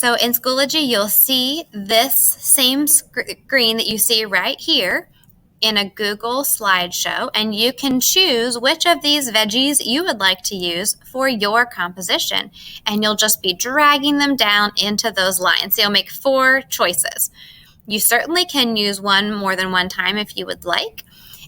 So in Schoology, you'll see this same screen that you see right here in a Google slideshow, and you can choose which of these veggies you would like to use for your composition. And you'll just be dragging them down into those lines. So you'll make 4 choices. You certainly can use one more than one time if you would like.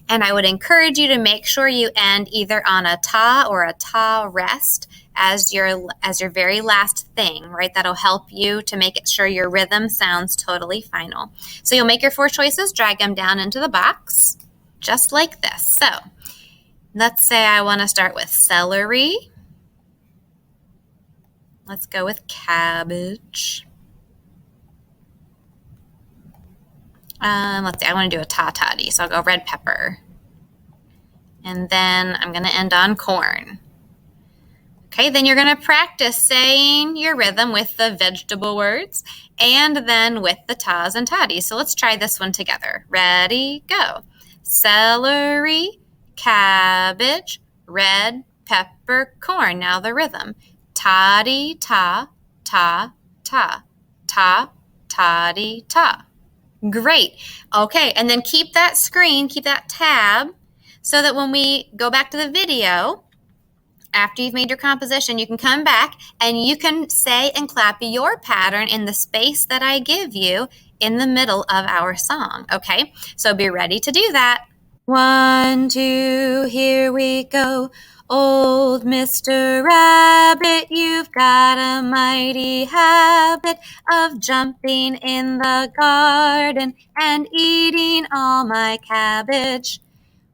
And I would encourage you to make sure you end either on a ta or a ta rest as your very last thing, right? That'll help you to make it sure your rhythm sounds totally final. So you'll make your 4 choices, drag them down into the box, just like this. So let's say I want to start with celery. Let's go with cabbage. Let's see, I want to do a ta-ta-dee, so I'll go red pepper. And then I'm going to end on corn. Okay, then you're going to practice saying your rhythm with the vegetable words and then with the tas and toddies. So let's try this one together. Ready, go. Celery, cabbage, red pepper, corn. Now the rhythm. Toddy, ta, ta, ta, ta, toddy, ta. Great. Okay, and then keep that screen, keep that tab, so that when we go back to the video, after you've made your composition, you can come back and you can say and clap your pattern in the space that I give you in the middle of our song, okay? So be ready to do that. 1, 2, here we go. Old Mr. Rabbit, you've got a mighty habit of jumping in the garden and eating all my cabbage.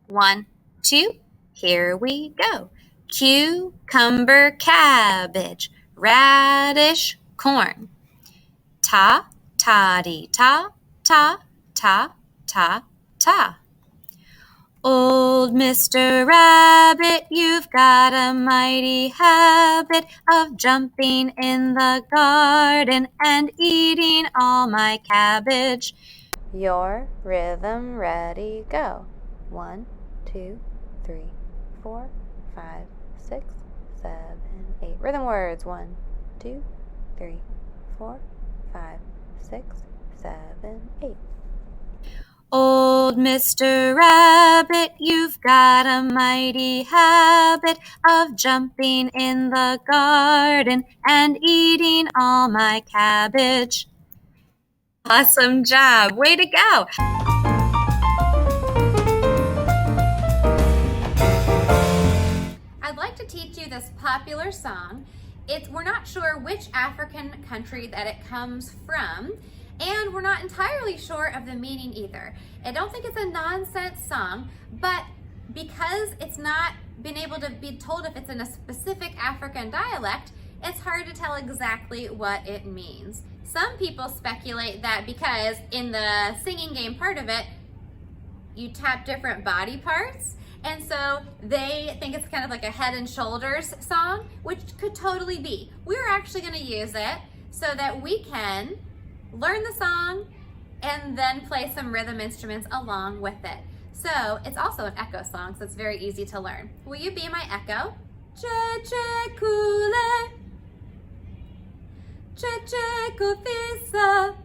1, 2, here we go. Cucumber, cabbage, radish, corn. Ta, ta-dee, ta, ta, ta, ta, ta. Old Mr. Rabbit, you've got a mighty habit of jumping in the garden and eating all my cabbage. Your rhythm ready, go. 1, 2, 3, 4, 5, 6, 7, 8. Rhythm words. 1, 2, 3, 4, 5, 6, 7, 8. Old Mr. Rabbit, you've got a mighty habit of jumping in the garden and eating all my cabbage. Awesome job. Way to go. I'd like to teach you this popular song. We're not sure which African country that it comes from, and we're not entirely sure of the meaning either. I don't think it's a nonsense song, but because it's not been able to be told if it's in a specific African dialect, it's hard to tell exactly what it means. Some people speculate that because in the singing game part of it, you tap different body parts, and so they think it's kind of like a head and shoulders song, which could totally be. We're actually going to use it so that we can learn the song and then play some rhythm instruments along with it. So it's also an echo song, so it's very easy to learn. Will you be my echo? Che kule, che kofisa,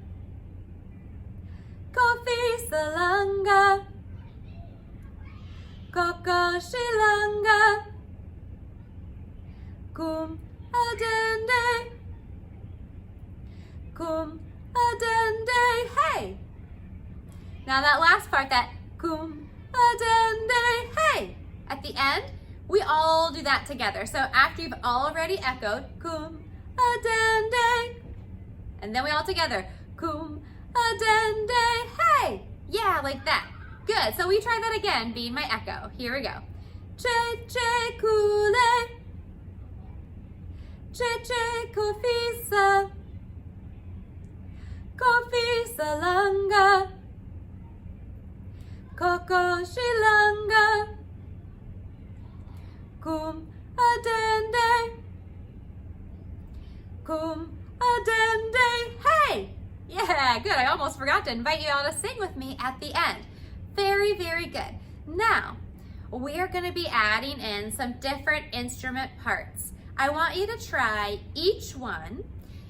kofisa langa, koko shilanga, kum adende, kum adende, hey. Now that last part, that kum adende, hey, at the end, we all do that together. So after you've already echoed, kum adende, and then we all together, kum adende, hey. Yeah, like that. Good. So we try that again, being my echo. Here we go. Che kule, che kofisa, kofisa langa, koko shilanga, kum adende, kum adende, hey! Yeah, good. I almost forgot to invite you all to sing with me at the end. Very, very good. Now, we are going to be adding in some different instrument parts. I want you to try each one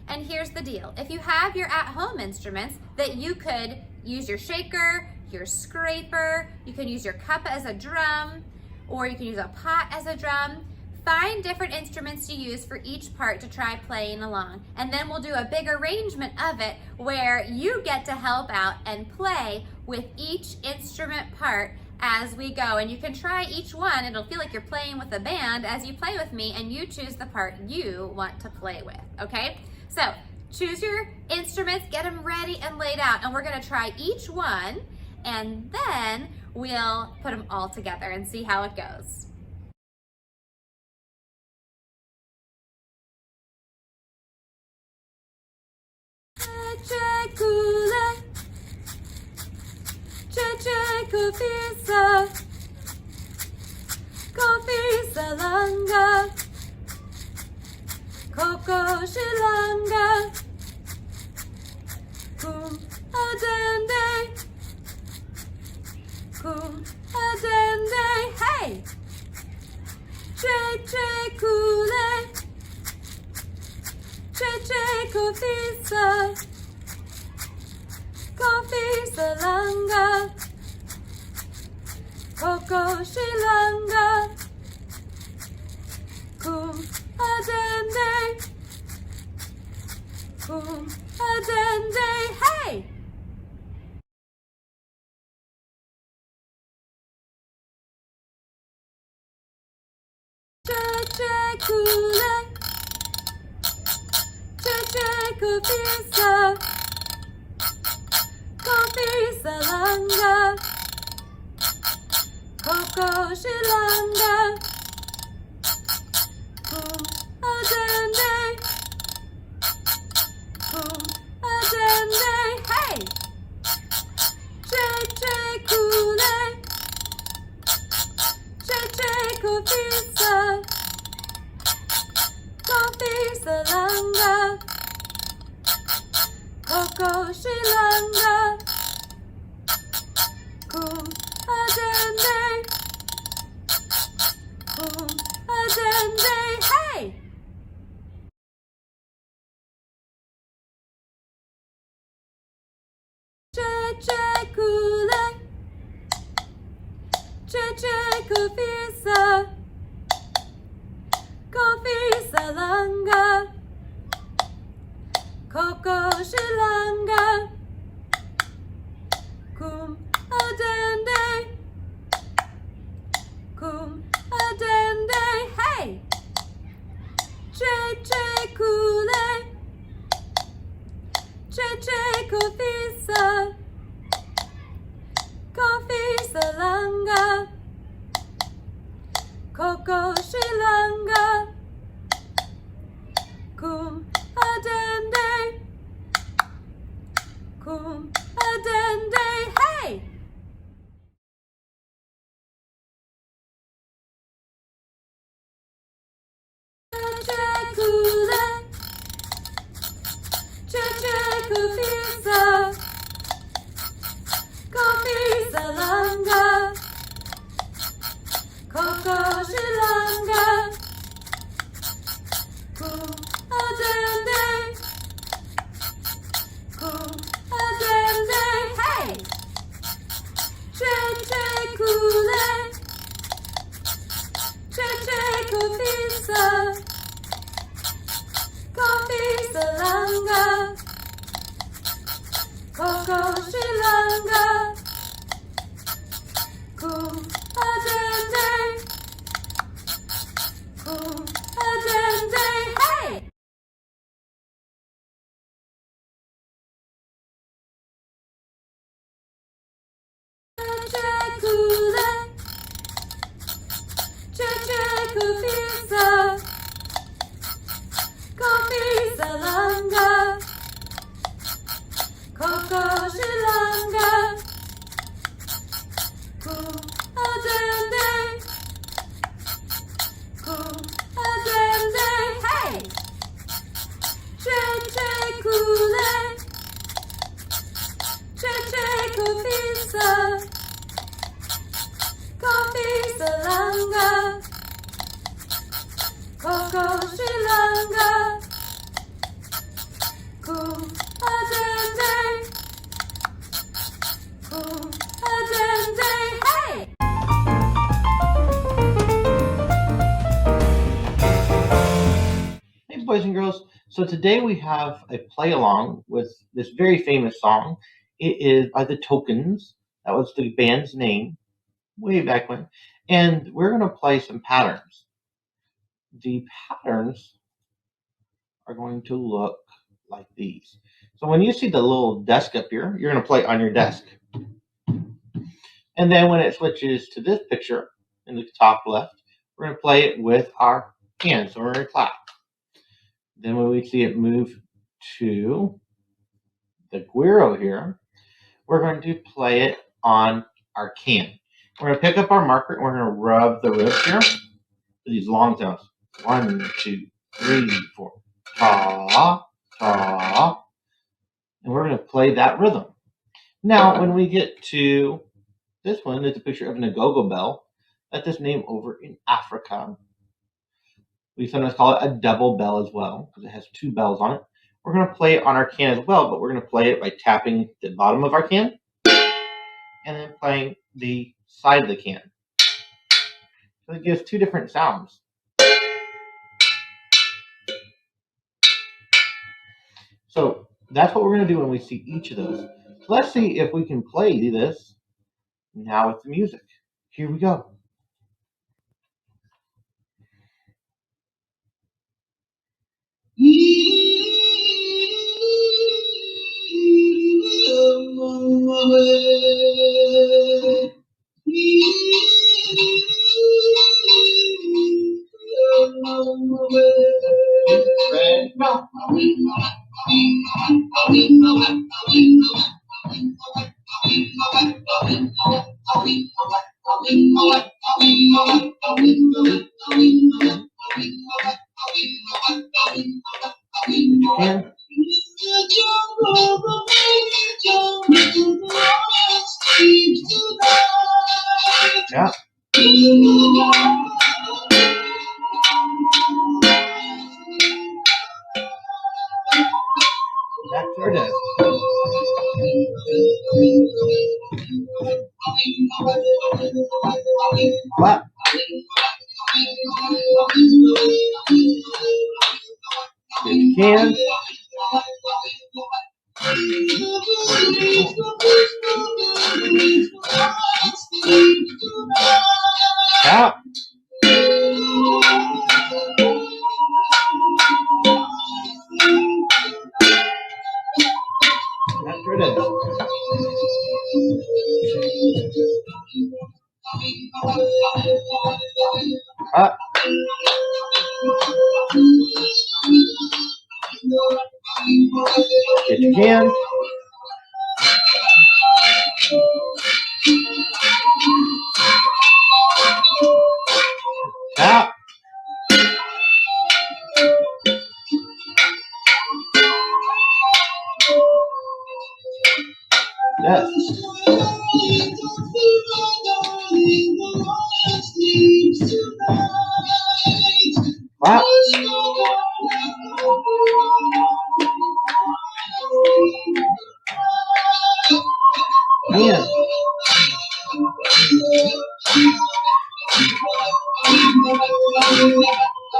And here's the deal. If you have your at-home instruments that you could use your shaker, your scraper, you can use your cup as a drum, or you can use a pot as a drum. Find different instruments to use for each part to try playing along. And then we'll do a big arrangement of it where you get to help out and play with each instrument part as we go. And you can try each one. It'll feel like you're playing with a band as you play with me, and you choose the part you want to play with, okay? So choose your instruments, get them ready and laid out, and we're gonna try each one, and then we'll put them all together and see how it goes. Langa, Coco Shilanga, Kum Adende, Kum Adende, hey! Che Kule, Che Kofisa, Kofisa Langa, Coco Shilanga, Kum Adende, Kum Adende, hey! Che Kule, Che Kofisa, Kofisa Langa, Coco Shilanga, Kum Adende, Kum Adende, hey! Che Kule, Che Kofisa, Kofisa Langa, Coco Shilanga, Kum Adende, Kum Adende, hey! Che Kule, Che Kofisa, Kofisa Langa, Coco Shilanga, Kum Adende, Kum Adende, hey! Che Kule, Che Kofisa, Kofisa Langa, Coco Shilanga, Kum Adende, Kum Adende, hey! Che Kule, Che Kofisa, Kofisa Langa, Coco Shilanga, Kum Adende, Kum Adende, hey! Che Kule, Che Kofisa, Kofisa Langa, Coco Shilanga, Kum Adende, Kum Adende, hey! Che Kule, Che Kofisa, Kofisa Langa, Coco Shilanga, Kum Adende, Kum Adende, hey! Che Kule, Che Kofisa, Kofisa Langa, Coco Shilanga, boys and girls. So today we have a play along with this very famous song. It is by the Tokens. That was the band's name way back when. And we're going to play some patterns. The patterns are going to look like these. So when you see the little desk up here, you're going to play on your desk. And then when it switches to this picture in the top left, we're going to play it with our hands. So we're going to clap. Then when we see it move to the guiro here, we're going to play it on our can. We're going to pick up our marker and we're going to rub the ribs here with these long sounds. 1, 2, 3, 4. Ta, ta. And we're going to play that rhythm. Now, when we get to this one, it's a picture of an agogo bell. That's this name over in Africa. We sometimes call it a double bell as well because it has 2 bells on it. We're going to play it on our can as well, but we're going to play it by tapping the bottom of our can and then playing the side of the can. So it gives 2 different sounds. So that's what we're going to do when we see each of those. So let's see if we can play this now with the music. Here we go. And yeah. That sure does. Clap. If you can. Yeah. That sure does. Up. If you can. Tap. Yes. Wow. Man.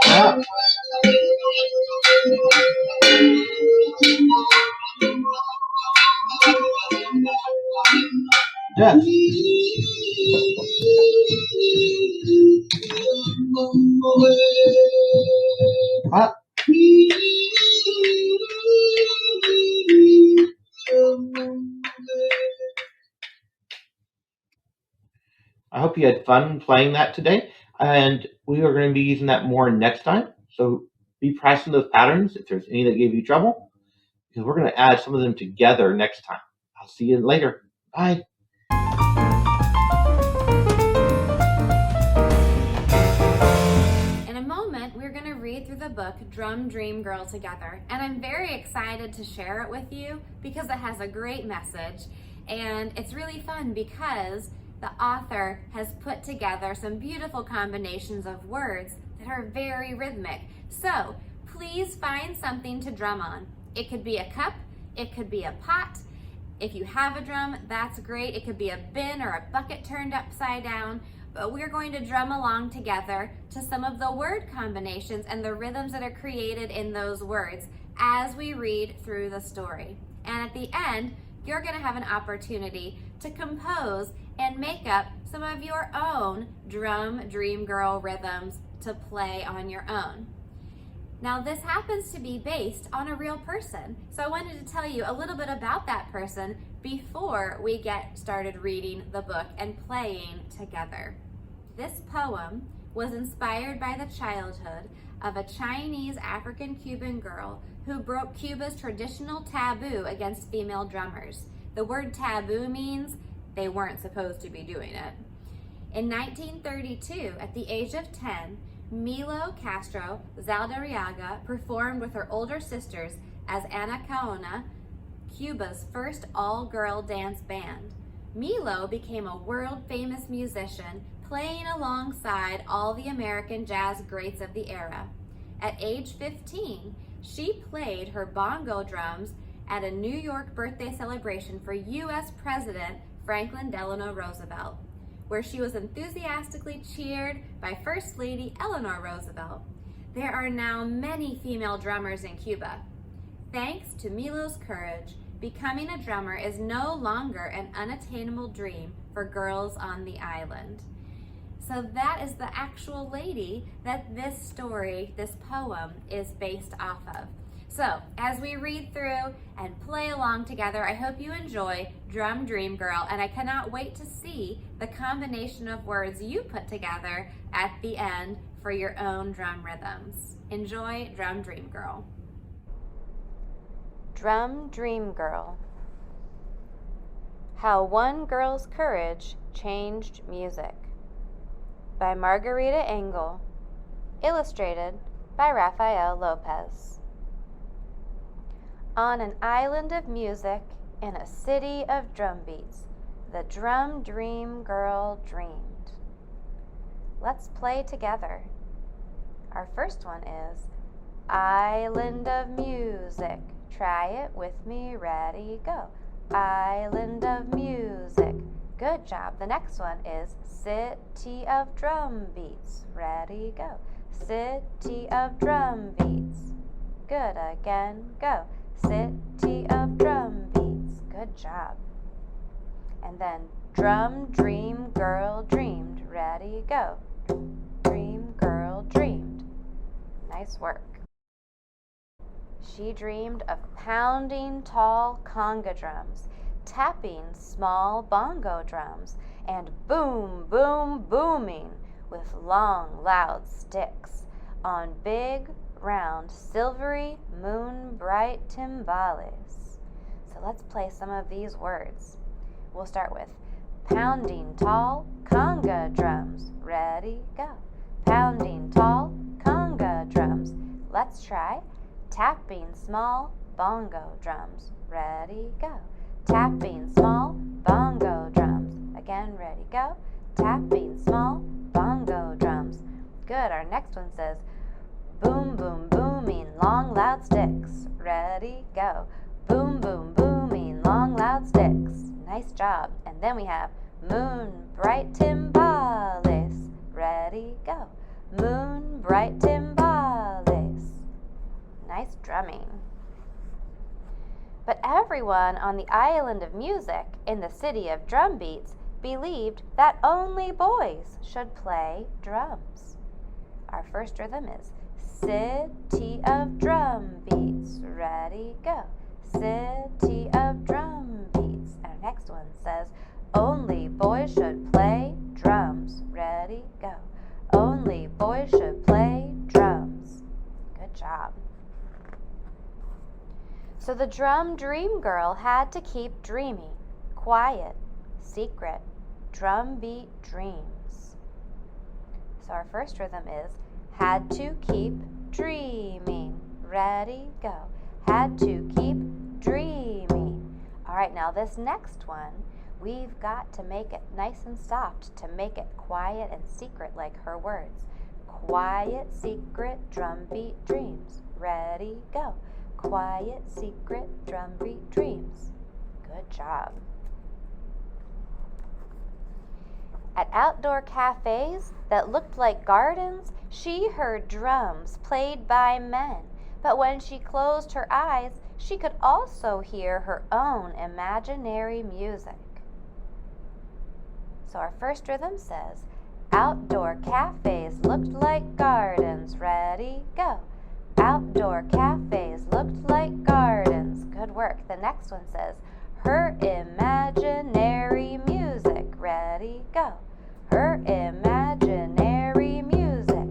Yeah. Yes. What? I hope you had fun playing that today, and we are going to be using that more next time. So be practicing those patterns if there's any that gave you trouble, because we're going to add some of them together next time. I'll see you later. Bye. In a moment, we're going to read through the book Drum Dream Girl together, and I'm very excited to share it with you because it has a great message, and it's really fun because the author has put together some beautiful combinations of words that are very rhythmic. So please find something to drum on. It could be a cup, it could be a pot, If you have a drum, that's great. It could be a bin or a bucket turned upside down, but we're going to drum along together to some of the word combinations and the rhythms that are created in those words as we read through the story. And at the end, you're going to have an opportunity to compose and make up some of your own Drum Dream Girl rhythms to play on your own. Now, this happens to be based on a real person, so I wanted to tell you a little bit about that person before we get started reading the book and playing together. This poem was inspired by the childhood of a Chinese African-Cuban girl who broke Cuba's traditional taboo against female drummers. The word taboo means they weren't supposed to be doing it. In 1932, at the age of 10, Milo Castro Zaldariaga performed with her older sisters as Anacaona, Cuba's first all-girl dance band. Milo became a world-famous musician, playing alongside all the American jazz greats of the era. At age 15, she played her bongo drums at a New York birthday celebration for U.S. President Franklin Delano Roosevelt, where she was enthusiastically cheered by First Lady Eleanor Roosevelt. There are now many female drummers in Cuba. Thanks to Milo's courage, becoming a drummer is no longer an unattainable dream for girls on the island. So that is the actual lady that this story, this poem, is based off of. So, as we read through and play along together, I hope you enjoy Drum Dream Girl, and I cannot wait to see the combination of words you put together at the end for your own drum rhythms. Enjoy Drum Dream Girl. Drum Dream Girl. How One Girl's Courage Changed Music by Margarita Engel, illustrated by Rafael Lopez. On an island of music in a city of drumbeats, the Drum Dream Girl dreamed. Let's play together. Our first one is Island of Music. Try it with me, ready, go. Island of Music. Good job. The next one is City of Drum Beats. Ready, go. City of Drum Beats. Good, again, go. City of Drum Beats. Good job. And then Drum Dream Girl dreamed. Ready, go. Dream Girl dreamed. Nice work. She dreamed of pounding tall conga drums, tapping small bongo drums, and boom, boom, booming with long, loud sticks on big, round, silvery, moon-bright timbales. So let's play some of these words. We'll start with pounding tall conga drums. Ready, go. Pounding tall conga drums. Let's try tapping small bongo drums. Ready, go. Tapping small bongo drums. Again, ready, go. Tapping small bongo drums. Good. Our next one says boom, boom, booming, long, loud sticks. Ready, go. Boom, boom, booming, long, loud sticks. Nice job. And then we have moon, bright timbales. Ready, go. Moon, bright timbales. Nice drumming. But everyone on the island of music in the city of drumbeats believed that only boys should play drums. Our first rhythm is City of Drum Beats. Ready, go. City of Drum Beats. Our next one says only boys should play drums. Ready, go. Only boys should play drums. Good job. So the Drum Dream Girl had to keep dreaming. Quiet, secret, drumbeat dreams. So our first rhythm is had to keep dreaming. Ready, go. Had to keep dreaming. All right, now this next one, we've got to make it nice and soft to make it quiet and secret like her words. Quiet, secret, drumbeat dreams. Ready, go. Quiet, secret, drumbeat dreams. Good job. At outdoor cafes that looked like gardens, she heard drums played by men. But when she closed her eyes, she could also hear her own imaginary music. So our first rhythm says, outdoor cafes looked like gardens. Ready, go. Outdoor cafes looked like gardens. Good work. The next one says, her imaginary music. Ready, go. Her imaginary music.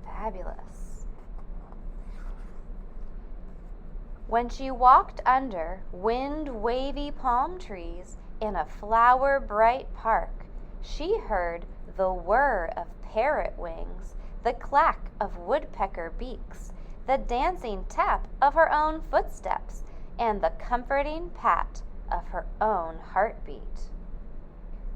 Fabulous. When she walked under wind-wavy palm trees in a flower-bright park, she heard the whir of parrot wings, the clack of woodpecker beaks, the dancing tap of her own footsteps, and the comforting pat of her own heartbeat.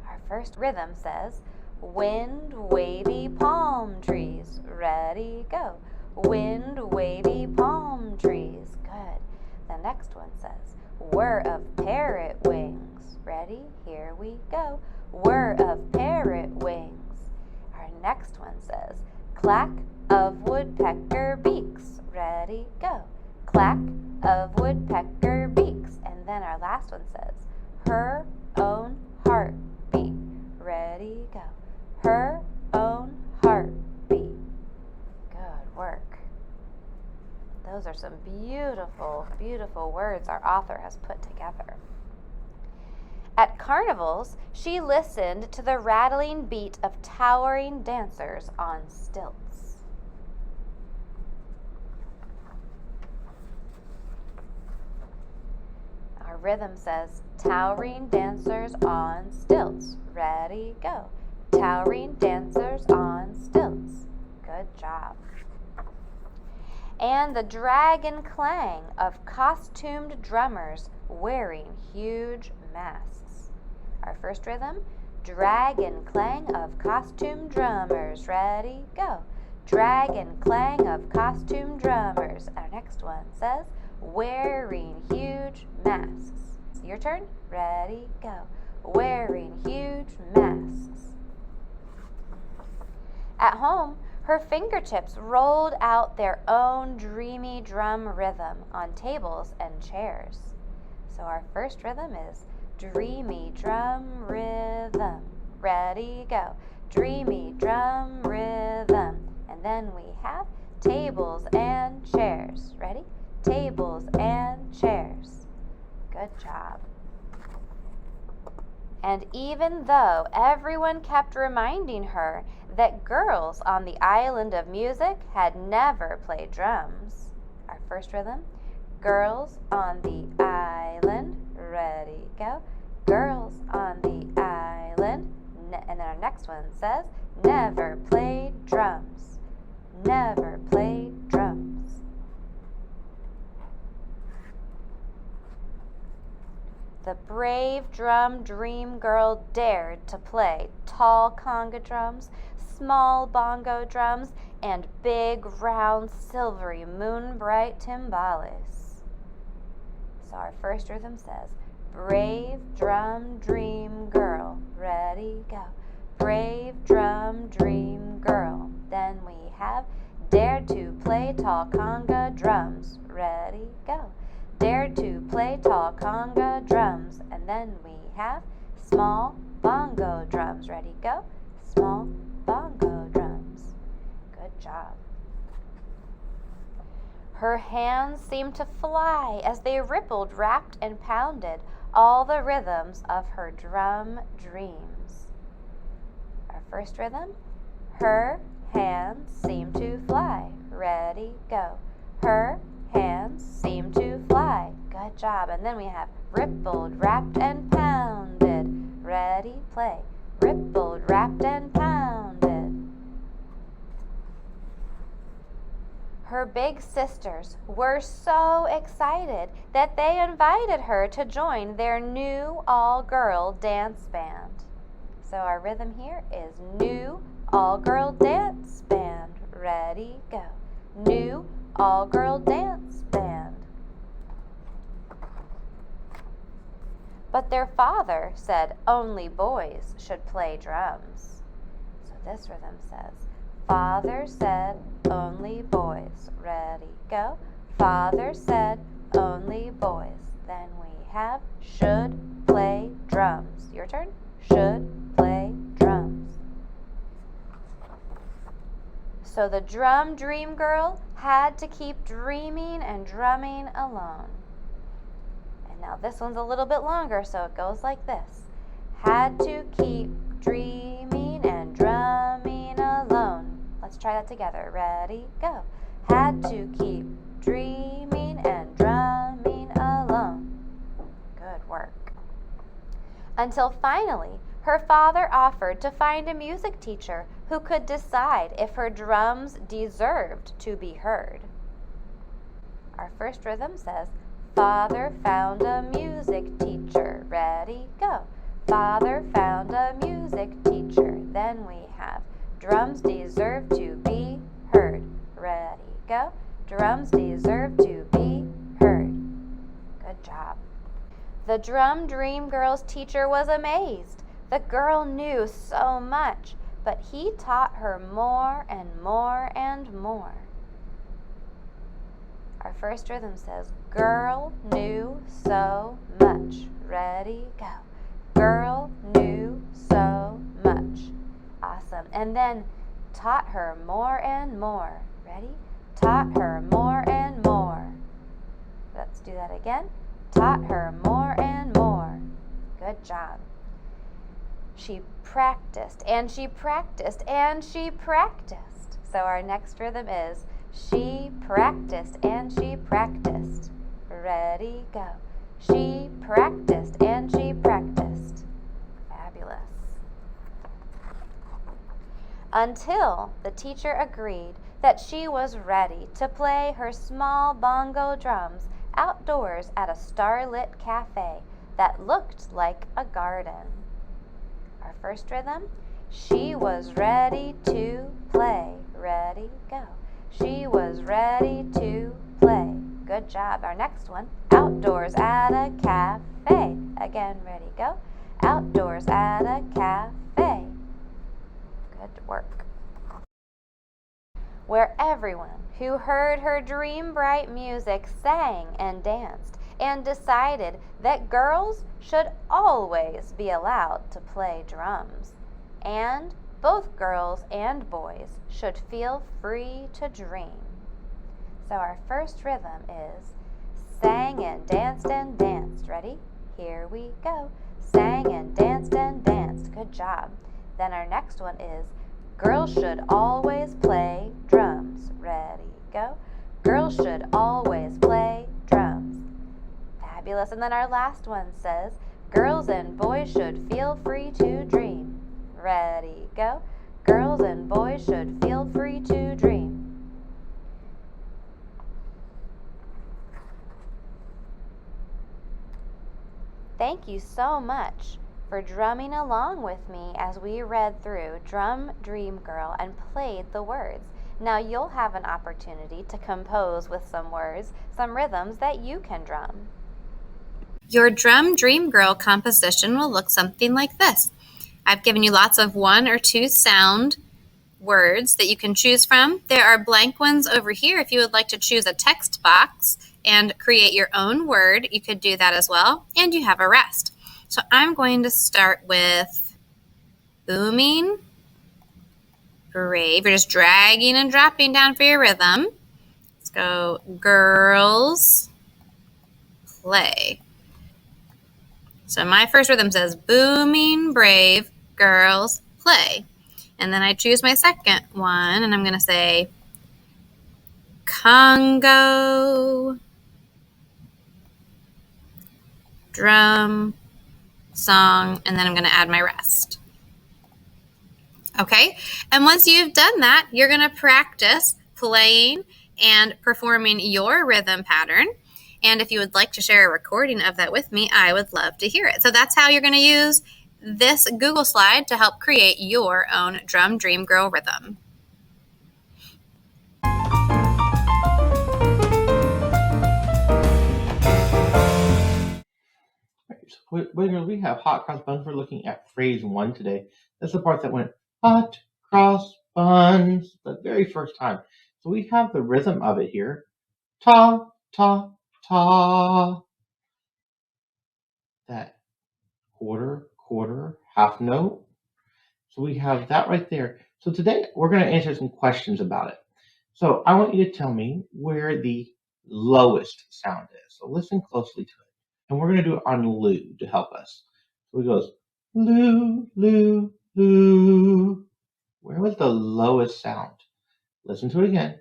Our first rhythm says, wind-wavy palm trees. Ready, go. Wind-wavy palm trees. Good. The next one says, whir of parrot wings. Ready? Here we go. Whir of parrot wings. Our next one says, clack of woodpecker beaks. Ready? Go. Clack of woodpecker beaks. And then our last one says, her own heartbeat. Ready? Go. Her own heartbeat. Good work. Those are some beautiful, beautiful words our author has put together. At carnivals, she listened to the rattling beat of towering dancers on stilts. Our rhythm says, towering dancers on stilts. Ready, go. Towering dancers on stilts. Good job. And the dragon clang of costumed drummers wearing huge masks. Our first rhythm, dragon clang of costumed drummers. Ready, go. Dragon clang of costumed drummers. Our next one says, wearing huge masks. Your turn. Ready, go. Wearing huge masks. At home, her fingertips rolled out their own dreamy drum rhythm on tables and chairs. So our first rhythm is dreamy drum rhythm. Ready, go. Dreamy drum rhythm. And then we have tables and chairs. Ready? Tables and chairs. Good job. And even though everyone kept reminding her that girls on the island of music had never played drums, our first rhythm, girls on the island. Ready, go. Girls on the island. And then our next one says, never played drums. Never played drums. The brave drum dream girl dared to play tall conga drums, small bongo drums, and big round silvery moon bright timbales. So our first rhythm says, brave drum dream girl. Ready, go. Brave drum dream girl. Then we have dared to play tall conga drums. Ready, go. Dared to play tall conga drums. And then we have small bongo drums. Ready, go. Small bongo drums. Good job. Her hands seemed to fly as they rippled, rapped, and pounded all the rhythms of her drum dreams. Our first rhythm, her hands seemed to fly. Ready, go. Her hands seem to fly. Good job. And then we have rippled, rapped, and pounded. Ready, play. Rippled, rapped, and pounded. Her big sisters were so excited that they invited her to join their new all-girl dance band. So our rhythm here is new all-girl dance band. Ready, go. New all-girl dance band. But their father said only boys should play drums. So this rhythm says, Father said only boys. Ready, go. Father said only boys. Then we have should play drums. Your turn. Should play drums. So the drum dream girl had to keep dreaming and drumming alone. And now this one's a little bit longer, so it goes like this. Had to keep dreaming and drumming alone. Let's try that together. Ready, go. Had to keep dreaming and drumming alone. Good work. Until finally, her father offered to find a music teacher who could decide if her drums deserved to be heard. Our first rhythm says, Father found a music teacher. Ready, go. Father found a music teacher. Then we have drums deserve to be heard. Ready, go. Drums deserve to be heard. Good job. The drum dream girl's teacher was amazed. The girl knew so much, but he taught her more and more and more. Our first rhythm says, girl knew so much. Ready, go. Girl knew so much. Awesome. And then taught her more and more. Ready? Taught her more and more. Let's do that again. Taught her more and more. Good job. She practiced and she practiced and she practiced. So our next rhythm is she practiced and she practiced. Ready, go. She practiced and she practiced. Fabulous. Until the teacher agreed that she was ready to play her small bongo drums outdoors at a starlit cafe that looked like a garden. Our first rhythm, she was ready to play. Ready, go. She was ready to play. Good job. Our next one, outdoors at a cafe. Again, ready, go. Outdoors at a cafe. Good work. Where everyone who heard her dream bright music sang and danced and decided that girls should always be allowed to play drums. And both girls and boys should feel free to dream. So our first rhythm is sang and danced and danced. Ready? Here we go. Sang and danced and danced. Good job. Then our next one is girls should always play drums. Ready? Go. Girls should always play drums. Fabulous. And then our last one says girls and boys should feel free to dream. Ready? Go. Girls and boys should feel free to dream. Thank you so much for drumming along with me as we read through Drum Dream Girl and played the words. Now you'll have an opportunity to compose with some words, some rhythms that you can drum. Your Drum Dream Girl composition will look something like this. I've given you lots of 1 or 2 sound words that you can choose from. There are blank ones over here if you would like to choose a text box and create your own word. You could do that as well, and you have a rest. So I'm going to start with booming, brave. You're just dragging and dropping down for your rhythm. Let's go girls, play. So my first rhythm says booming, brave, girls, play. And then I choose my second one, and I'm going to say Congo, drum, song, and then I'm going to add my rest. Okay, and once you've done that, you're going to practice playing and performing your rhythm pattern. And if you would like to share a recording of that with me, I would love to hear it. So that's how you're going to use this Google slide to help create your own Drum Dream Girl rhythm. Wiggers, we have hot cross buns. We're looking at phrase 1 today. That's the part that went hot cross buns the very first time. So we have the rhythm of it here. Ta, ta, ta. That quarter, quarter, half note. So we have that right there. So today we're going to answer some questions about it. So I want you to tell me where the lowest sound is. So listen closely to it. And we're going to do it on Lou to help us. So it goes, Lou, Lou, Lou. Where was the lowest sound? Listen to it again.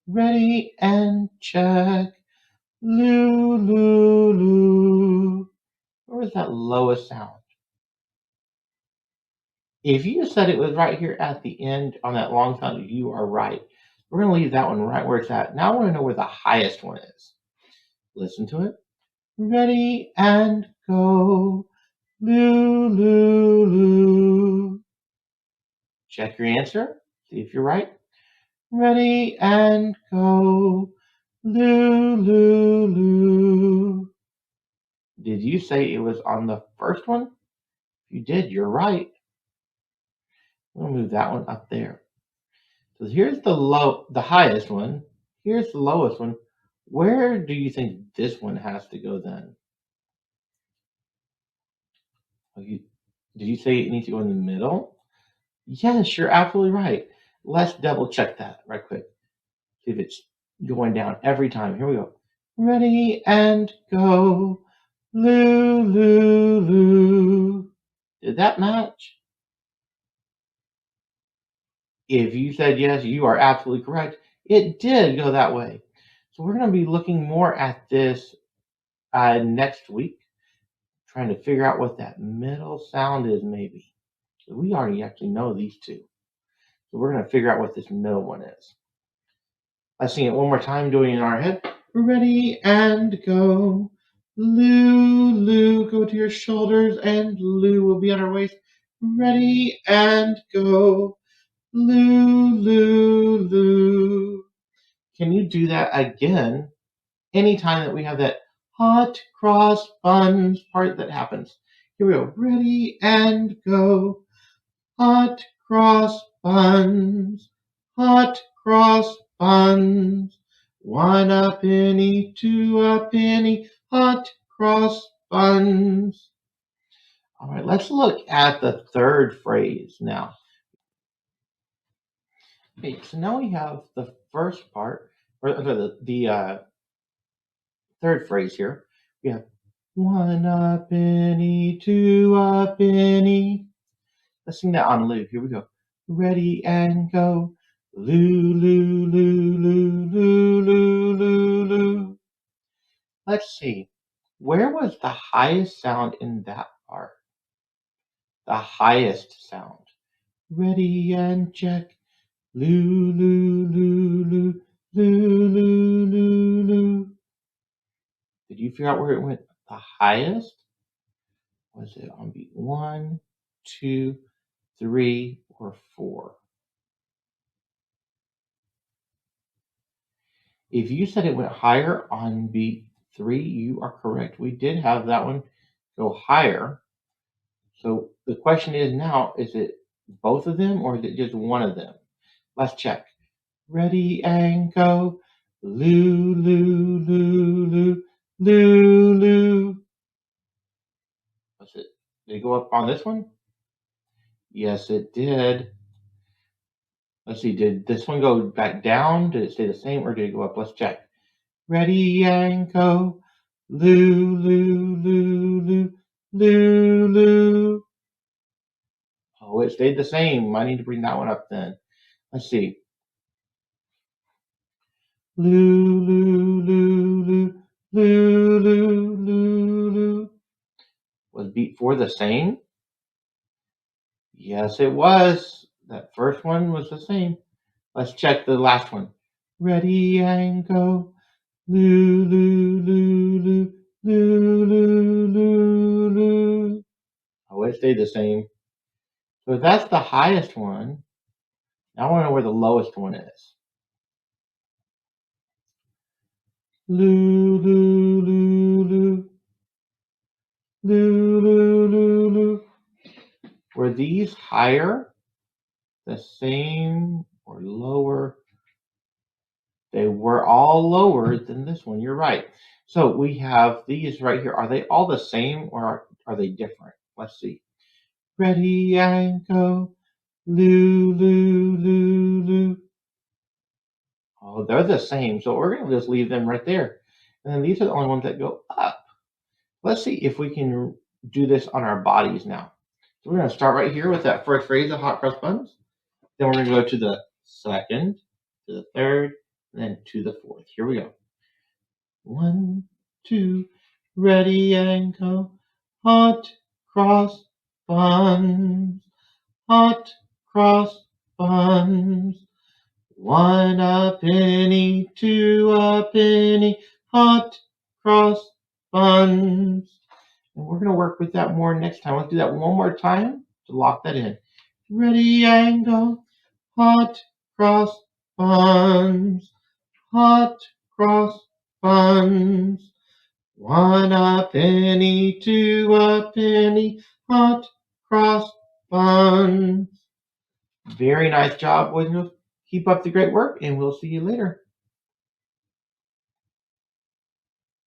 Ready and check. Lou, Lou, Lou. Where was that lowest sound? If you said it was right here at the end on that long sound, you are right. We're going to leave that one right where it's at. Now I want to know where the highest one is. Listen to it. Ready and go. Lou, Lou, Lou. Check your answer. See if you're right. Ready and go. Lou, Lou, Lou. Did you say it was on the first one? If you did, you're right. We'll move that one up there. So here's the highest one. Here's the lowest one. Where do you think this one has to go then? Did you say it needs to go in the middle? Yes, you're absolutely right. Let's double check that right quick. See if it's going down every time. Here we go. Ready and go. Lou, Lou, Lou. Did that match? If you said yes, you are absolutely correct. It did go that way. So we're going to be looking more at this next week, trying to figure out what that middle sound is maybe. So we already actually know these two. So we're going to figure out what this middle one is. Let's sing it one more time, doing it in our head. Ready and go. Lou, Lou, go to your shoulders and Lou will be on our waist. Ready and go. Lou, Lou, Lou. Can you do that again anytime that we have that hot cross buns part that happens? Here we go. Ready and go. Hot cross buns. Hot cross buns. 1 a penny, 2 a penny. Hot cross buns. All right, let's look at the third phrase now. Okay, so now we have the first part, or the third phrase here. We have 1 a penny, 2 a penny. Let's sing that on Lou. Here we go. Ready and go. Lou, Lou, Lou, Lou, Lou, Lou, Lou, Lou. Let's see. Where was the highest sound in that part? The highest sound. Ready and check. Lou, Lou, Lou, Lou, Lou, Lou, Lou, Lou. Did you figure out where it went the highest? Was it on beat 1, 2, 3, or 4? If you said it went higher on beat 3, you are correct. We did have that one go higher. So the question is now, is it both of them or is it just one of them? Let's check. Ready and go. Lou, Lou, Lou, Lou, Lou, Lou. What's it? Did it go up on this one? Yes, it did. Let's see, did this one go back down? Did it stay the same or did it go up? Let's check. Ready and go. Lou, Lou, Lou, Lou, Lou, Lou. Oh, it stayed the same. I need to bring that one up then. Let's see. Lou, Lou, Lou, Lou, Lou, Lou, Lou, Lou. Was beat 4 the same? Yes, it was. That first one was the same. Let's check the last one. Ready and go. Lou, Lou, Lou, Lou, Lou, Lou, Lou, Lou. Oh, it stayed the same. So that's the highest one. Now I want to know where the lowest one is. Lou, Lou, Lou, Lou. Lulu. Were these higher, the same, or lower? They were all lower than this one. You're right. So we have these right here. Are they all the same or are they different? Let's see. Ready and go. Lulu. Oh, they're the same. So we're going to just leave them right there. And then these are the only ones that go up. Let's see if we can do this on our bodies now. So we're going to start right here with that first phrase of hot cross buns. Then we're going to go to the second, to the third, and then to the fourth. Here we go. 1, 2, ready and go. Hot cross buns. Hot cross buns. 1 a penny, 2 a penny. Hot cross buns. And we're going to work with that more next time. Let's do that one more time to lock that in. Ready and go. Hot cross buns. Hot cross buns. 1 a penny, 2 a penny. Hot cross buns. Very nice job, boys and girls. Keep up the great work, and we'll see you later.